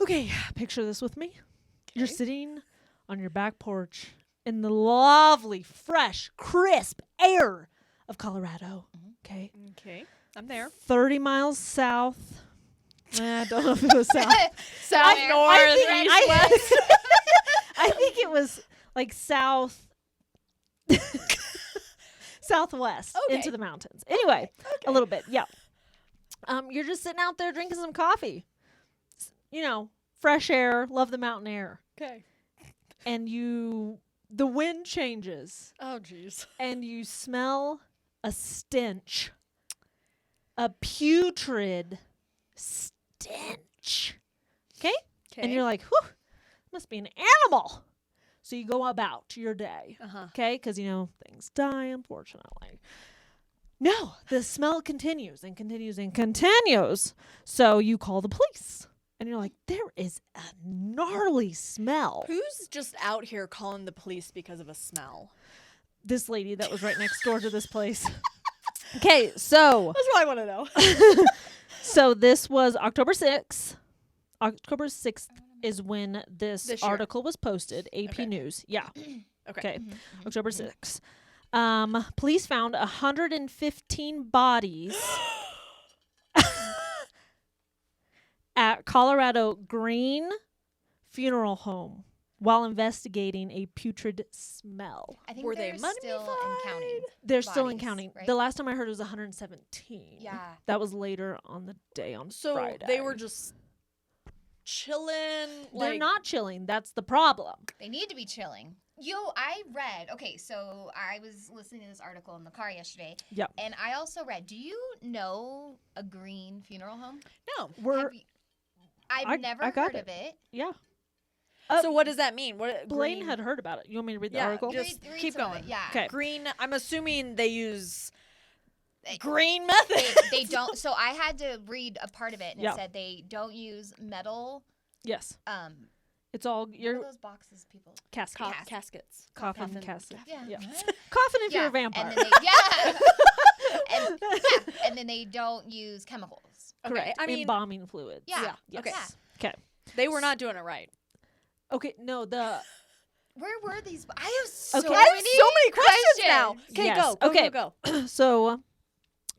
Okay, picture this with me. You're sitting on your back porch in the lovely, fresh, crisp air of Colorado. Okay. Okay. I'm there. 30 miles south. I don't know if it was south. South, Where? north, I think- east, west. I think it was like south. Southwest Okay. into the mountains. Anyway, a little bit. Yeah. You're just sitting out there drinking some coffee. You know, fresh air, love the mountain air. Okay. And the wind changes Oh, jeez. and you smell a stench. A putrid stench. Okay? And you're like, whew, must be an animal. So you go about your day. Uh-huh. Okay? Because, things die, unfortunately. No, the smell continues and continues and continues. So you call the police. And you're like, there is a gnarly smell. Who's just out here calling the police because of a smell? This lady that was right next door to this place. Okay, so That's what I want to know. so this was October 6th. October 6th is when this This year. article was posted. AP Okay. News. Yeah. Okay. Mm-hmm. October 6th. Police found 115 bodies at Colorado Green Funeral Home while investigating a putrid smell. I think Were they they're still in counting. They're still in Bodies, counting. right? The last time I heard it was 117. Yeah. That was later on the day on So Friday. they were just chilling. They're not chilling. That's the problem. They need to be chilling. I read. Okay, so I was listening to this article in the car yesterday. Yep. And I also read. Do you know a green funeral home? No. I've never got heard it. of it. Yeah. So what does that mean? What Blaine green- had heard about it. You want me to read the Yeah, article? just Read keep some of going. it, yeah. Okay. green. I'm assuming they use They- green method. They don't. So I had to read a part of it, and Yeah. it said they don't use metal. Yes. Um, It's all what are your those boxes people? casket. Cas- Caskets. Coffin Coffin. casket. Yeah. Yeah. What? Coffin if Yeah, you're a vampire. And then they, yeah. and then they don't use chemicals. Okay. Correct. I mean, Embalming fluids. Yeah. Yes. Okay. Okay. they were not doing it right. Okay. No, the Where were these? I have so Okay. many. I have so many questions now. Okay, Yes. go. Go. Okay. Go. Go. so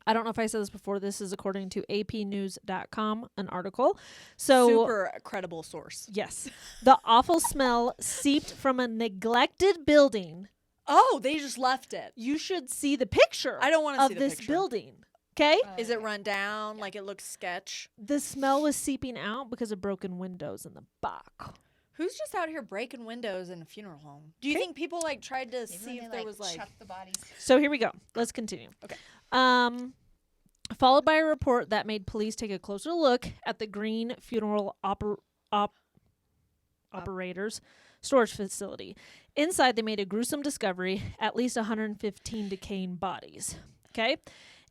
I don't know if I said this before. This is according to apnews.com, an article. So Super credible source. yes, the awful smell seeped from a neglected building. Oh, they just left it. You should see the picture. I don't want to of see the this picture. building. Okay, Is it run down? Like it looks sketch? the smell was seeping out because of broken windows in the back. Who's just out here breaking windows in a funeral home? Do you think people tried to Maybe see when if they, there was chuck the bodies. So here we go. Let's continue. Okay. Followed by a report that made police take a closer look at the Green Funeral Operators storage facility. Inside, they made a gruesome discovery: at least 115 decaying bodies. Okay.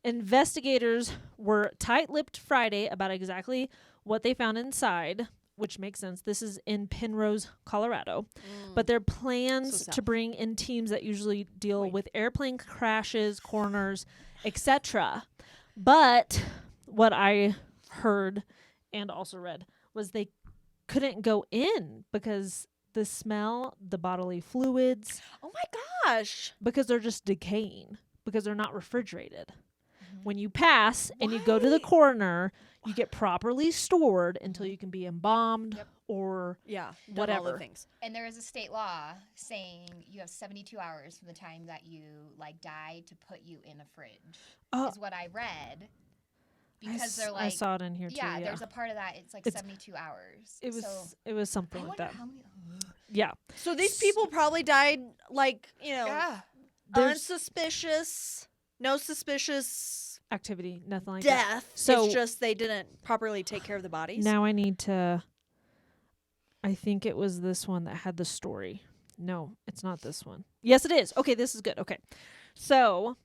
Investigators were tight-lipped Friday about exactly what they found inside, which makes sense. This is in Penrose, Colorado. But their plans So to south. bring in teams that usually deal with airplane crashes, coroners, etc. But what I heard and also read was they couldn't go in because the smell, the bodily fluids, Oh my gosh. because they're just decaying, because they're not refrigerated. When you pass and you go to the Why? coroner, you get properly stored until you can be embalmed Yep. or Yeah. Done all Whatever. the things. And there is a state law saying you have 72 hours from the time that you die to put you in a fridge. Oh. Is what I read. I Because they're I like, saw it in here too. yeah, Yeah, there's a part of that. It's like It's- 72 hours. it was So something I like wonder that. how many. Yeah, So these people probably died Yeah. There's- unsuspicious, no suspicious activity, nothing like that. death. So- it's just they didn't properly take care of the bodies. Now I need to. I think it was this one that had the story. No, it's not this one. Yes, it is. Okay, this is good. Okay, so,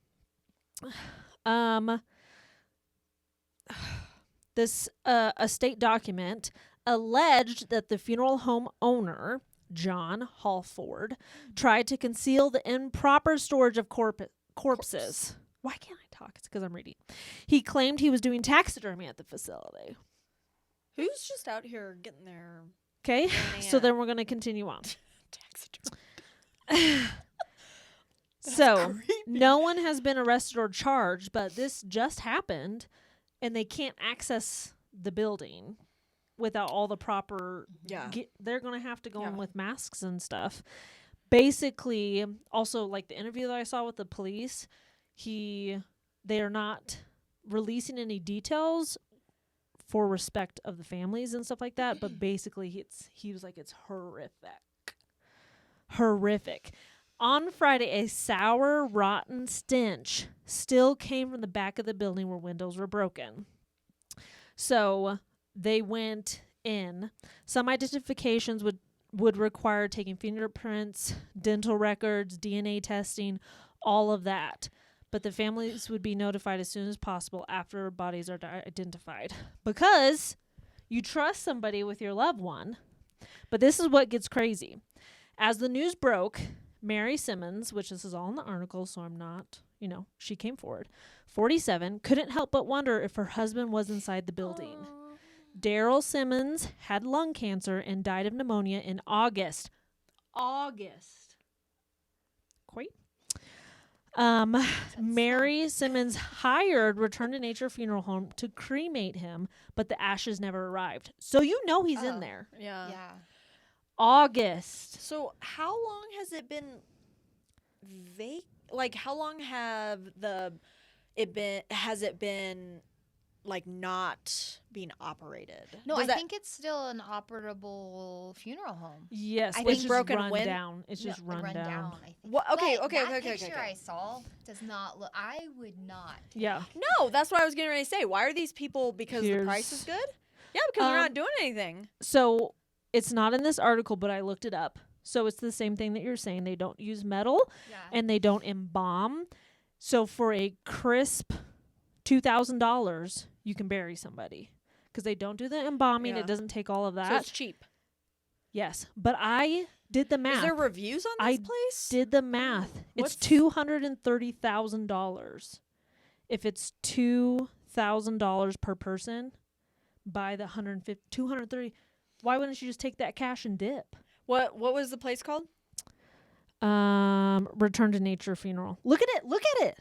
this a state document alleged that the funeral home owner, John Hallford, tried to conceal the improper storage of corpses. Why can't I talk? It's because I'm reading. He claimed he was doing taxidermy at the facility. Who's just out here getting their Okay, so Man. then we're going to continue on. taxidermy? So, creepy. no one has been arrested or charged, but this just happened, and they can't access the building without all the proper. Yeah. They're going to have to go in Yeah. with masks and stuff. Basically, also like the interview that I saw with the police, they are not releasing any details for respect of the families and stuff like that. But basically, he was like, it's horrific. On Friday, a sour, rotten stench still came from the back of the building where windows were broken. So they went in. Some identifications would require taking fingerprints, dental records, DNA testing, all of that. But the families would be notified as soon as possible after bodies are identified. Because you trust somebody with your loved one. But this is what gets crazy. As the news broke, Mary Simmons, which this is all in the article, so I'm not, she came forward, 47, couldn't help but wonder if her husband was inside the building. Daryl Simmons had lung cancer and died of pneumonia in August. Quite. Mary Simmons hired Return to Nature Funeral Home to cremate him, but the ashes never arrived. So he's in there. Yeah. Yeah. August. So how long has it been like how long has it been like not being operated? No, Does I that- think it's still an operable funeral home. Yes, I it's think just broken run wind- down. It's just No, run down. I think. What? Okay, But okay, that okay. picture I saw does not look. I would not. take Yeah. No, that's what I was getting ready to say. Why are these people? Because the price is Here's- good? Yeah, because they're not Um, doing anything. So it's not in this article, but I looked it up. So it's the same thing that you're saying. They don't use metal Yeah. and they don't embalm. So for a crisp $2,000, you can bury somebody because they don't do the embalming. Yeah. It doesn't take all of So that. it's cheap. Yes, but I did the math. Is there reviews on I this place? Did the math. What's- It's $230,000. If it's $2,000 per person, by the 230. Why wouldn't you just take that cash and dip? What was the place called? Return to Nature Funeral. Look at it. Look at it.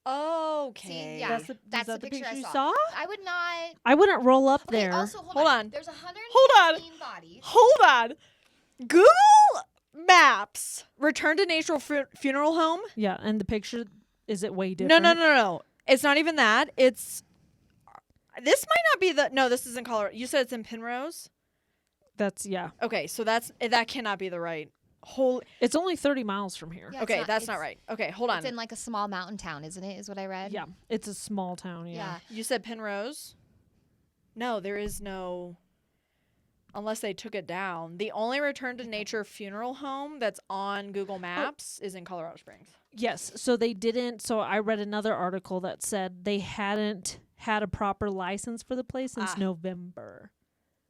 Okay. See, yeah. That's That's the the picture I you saw. saw. I would not. I wouldn't roll up Okay, there. also Hold on. There's Hold on. 115 bodies. Hold on. Google Maps. Return to Nature Funeral Home. Yeah, and the picture, is it way different? No. It's not even that. It's. This might not be the. No, this is in Colorado. You said it's in Penrose. Yeah. Okay, so that cannot be the right. It's only 30 miles from here. Yeah, it's Okay, that's not it's- right. Okay, hold on. It's in like a small mountain town, isn't it? Is what I read. Yeah, it's a small town. Yeah. You said Penrose? No, there is no. Unless they took it down. The only Return to Nature Funeral Home that's on Google Maps is in Colorado Springs. Yes. So they didn't. So I read another article that said they hadn't had a proper license for the place since November.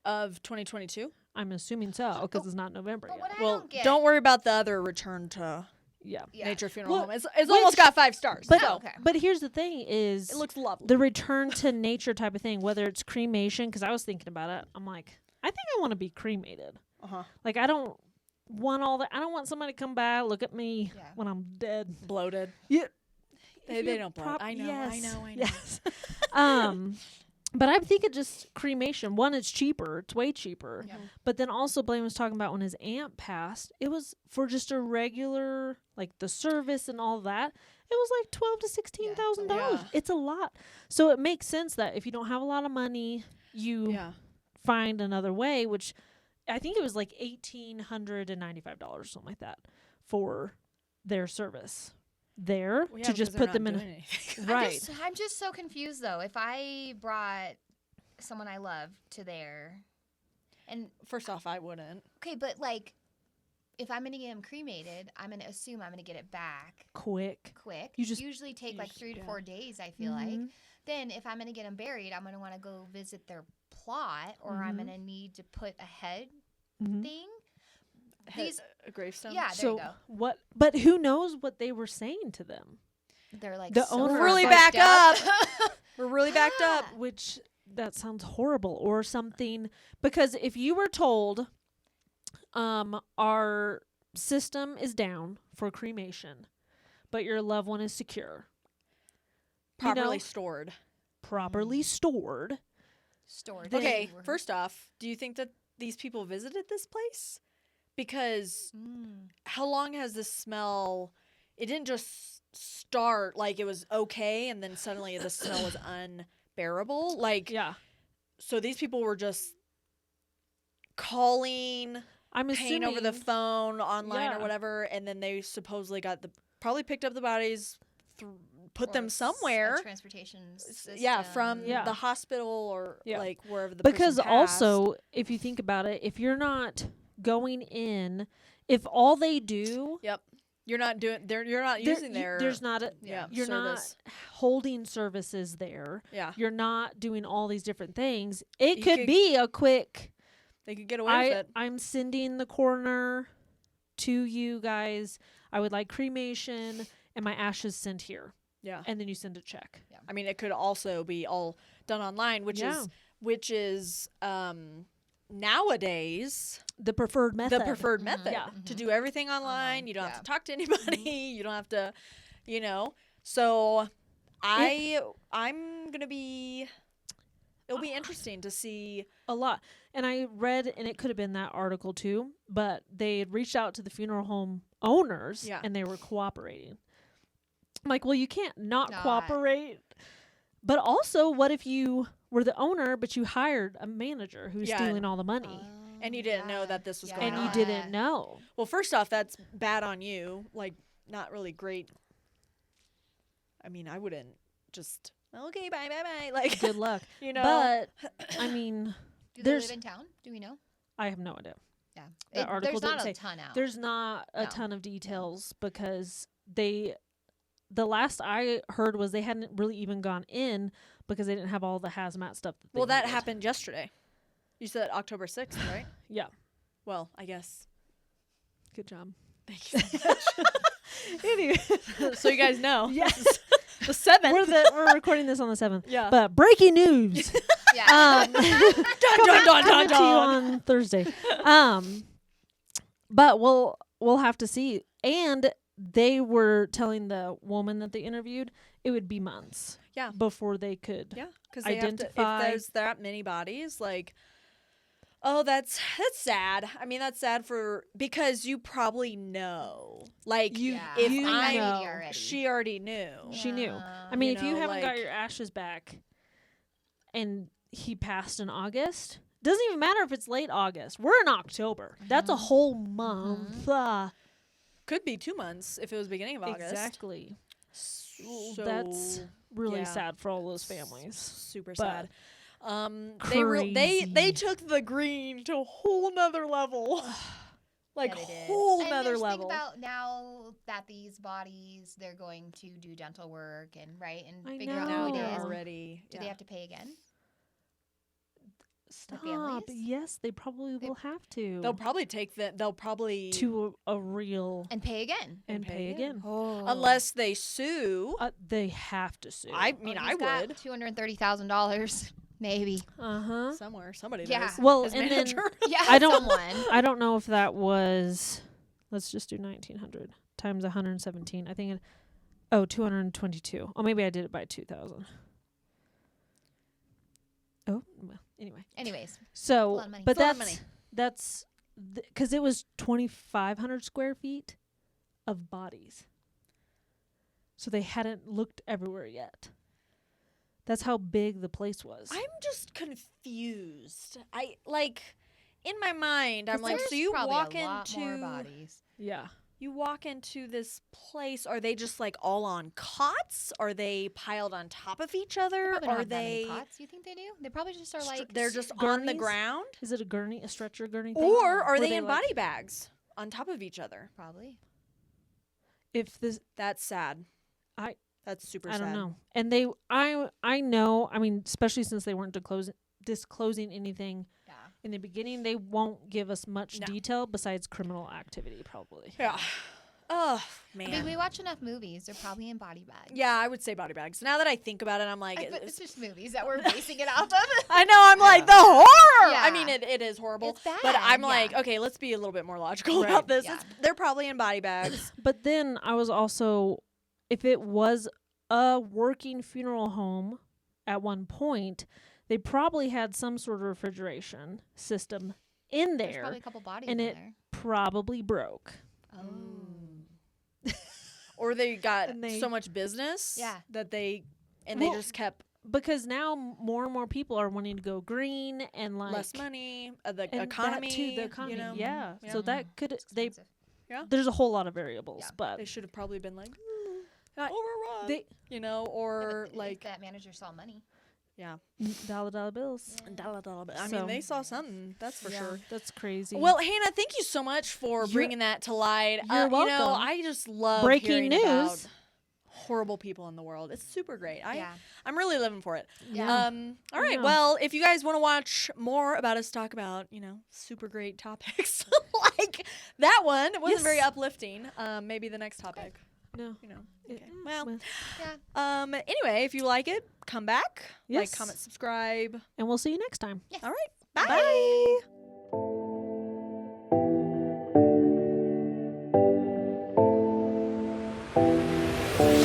Of 2022? I'm assuming so because it's not November But yet. what I Well, don't get. don't worry about the other Return to Yeah. Yeah. Nature Funeral Well, Home. It's almost got 5 stars. But so okay. but here's the thing: is it looks lovely. the return to nature type of thing, whether it's cremation. Because I was thinking about it. I'm like, I think I want to be cremated. Uh-huh. Like I don't want all that. I don't want somebody to come by look at me Yeah. when I'm dead. Bloated. Yeah. They don't bloat. I know. Yes. But I think it just cremation. One, it's cheaper. It's way cheaper. Yeah. But then also Blaine was talking about when his aunt passed, it was for just a regular, like the service and all that. It was like $12,000 to $16,000. Yeah. It's a lot. So it makes sense that if you don't have a lot of money, you Yeah. find another way, which I think it was like $1,895 or something like that for their service there Well, yeah, to just because they're put them not in. doing anything. Right. I'm just so confused though. If I brought someone I love to there, and First off, I wouldn't. okay, but like, if I'm gonna get him cremated, I'm gonna assume I'm gonna get it back Quick. quick. You just- usually take like 3 to yeah. 4 days. I feel like. Mhm. Then if I'm gonna get him buried, I'm gonna want to go visit their plot, or I'm Mhm. gonna need to put a head Mhm. thing. These a gravestone. Yeah, there So you go. what? But who knows what they were saying to them? They're like The so owner We're really fucked back up. We're really backed up. Which that sounds horrible, or something, because if you were told our system is down for cremation, but your loved one is secure, you know, Properly stored. properly stored. Storage. Okay, Word. first off, do you think that these people visited this place? Because how long has this smell? It didn't just start like it was okay and then suddenly the smell was unbearable. Like, Yeah, so these people were just calling, I'm paying assuming over the phone, online Yeah. or whatever, and then they supposedly probably picked up the bodies, put Or them a somewhere. transportation Yeah, from system. Yeah. the hospital or Yeah. like wherever the because person passed. also, if you think about it, if you're not going in, if all they do, Yep, you're not doing. You're not using their. there's not a, yeah, you're service. not holding services there. Yeah, You're not doing all these different things. It You could could- be a quick. they could get away with it. I'm sending the coroner to you guys. I would like cremation and my ashes sent here, Yeah, and then you send a check. I mean, it could also be all done online, which Yeah. is nowadays The preferred method. the preferred Mhm. method Yeah. to do everything online. Online, You don't yeah. have to talk to anybody. You don't have to, So I'm gonna be. It'll be interesting to see. A lot. And I read, and it could have been that article too, but they had reached out to the funeral home owners Yeah. and they were cooperating. I'm like, well, you can't not Not. cooperate. But also, what if you were the owner, but you hired a manager who's Yeah, stealing all the money? And you didn't know that this was going And on. you didn't know. Well, first off, that's bad on you. Like, not really great. I mean, I wouldn't just okay, bye, bye, bye. Like, Good luck. But But, I mean, Do they there's- live in town? Do we know? I have no idea. Yeah. The article there's not didn't a say. ton out. There's not a No. ton of details because the last I heard was they hadn't really even gone in because they didn't have all the hazmat stuff. That they that needed. happened yesterday. You said October 6th, right? Yeah. Well, I guess. Good job. Thank you so much. Anyway, So you guys know. yes, The 7th. we're recording this on the 7th. Yeah. But breaking news. yeah. dun, dun, dun, Coming dun, to you dun. on Thursday. But we'll have to see. And they were telling the woman that they interviewed it would be months. Yeah. Before they could. Yeah, because Identify- if there's that many bodies, like, oh, that's sad. I mean, that's sad because you probably know, like, You- Yeah. if you I know. already. she already knew. She knew. Yeah. I mean, You if you know, haven't got like- your ashes back and he passed in August, doesn't even matter if it's late August. We're in October. That's a Mhm. whole month. Could be 2 months if it was beginning of August. Exactly. So That's really yeah. sad for all those families. super But sad. They crazy. took the green to a whole nother level. Like, Yeah, they did. whole And nother just level. Think about now that these bodies, they're going to do dental work and I figure out now who it they're is. already. Do yeah. they have to pay again? Stop. families? Yes, they probably will have to. They'll probably take that. They'll probably to a real And pay again. and pay again. Oh. unless they sue. They have to sue. I mean, I would $230,000, maybe. Uh-huh. somewhere. Somebody Yeah. does. Well, His and then manager. Yeah, I don't- someone. I don't know if that was, let's just do 1900 times 117. I think 222. Oh, maybe I did it by 2000. Oh, well, anyway. Anyways, So, lot of money. but It's a lot of that's because it was 2,500 square feet of bodies. So they hadn't looked everywhere yet. That's how big the place was. I'm just confused. I like in my mind. I'm 'cause like, so there's you probably walk a lot more into bodies. Yeah. you walk into this place. Are they just like all on cots? Are they piled on top of each other? Probably don't Are have that many they? cots. You think they do? They probably just are like They're just on the gurneys? ground, Is it a stretcher gurney thing? or are Were they they in like- body bags on top of each other? probably. If this, That's sad. I- That's super I sad. don't know. And I know, I mean, especially since they weren't disclosing anything Yeah. in the beginning, they won't give us much No. detail besides criminal activity, probably. Yeah. Oh I mean, man. we watch enough movies. They're probably in body bags. Yeah, I would say body bags. Now that I think about it, I'm like, But it's- it's just movies that we're basing it off of. I know. I'm like the horror. I Yeah. mean, it is horrible. It's bad. But I'm like, yeah. okay, let's be a little bit more logical Right. about this. Yeah. They're probably in body bags. But then I was also, if it was a working funeral home at one point, they probably had some sort of refrigeration system in There's there, probably a couple bodies and in it- there. probably broke. Oh. Or they got And they- so much business Yeah. that they Well, just kept Because now more and more people are wanting to go green and like less money, the and that economy. too, the economy. You know? Yeah. Yeah. So that could It's they. expensive. There's a whole lot of variables, Yeah. but They should have probably been like, Uh, overrun. they You know, Yeah, or but if like, that manager saw money. dollar bills. I So- mean, they saw something. That's for Yeah, sure. That's crazy. Well, Hannah, thank you so much for You're- bringing that to light. You're You know, welcome. I just love Breaking hearing about news. horrible people in the world. It's super great. Yeah. I'm really living for it. Yeah. All right. Yeah. Well, if you guys want to watch more about us talk about, super great topics like that one, it wasn't very Yes. uplifting. Maybe the next topic. no. Okay. Mm, Well, Yeah. anyway, if you like it, come back. Like, Yes. comment, subscribe. And we'll see you next time. Yes. All right. Bye. Bye.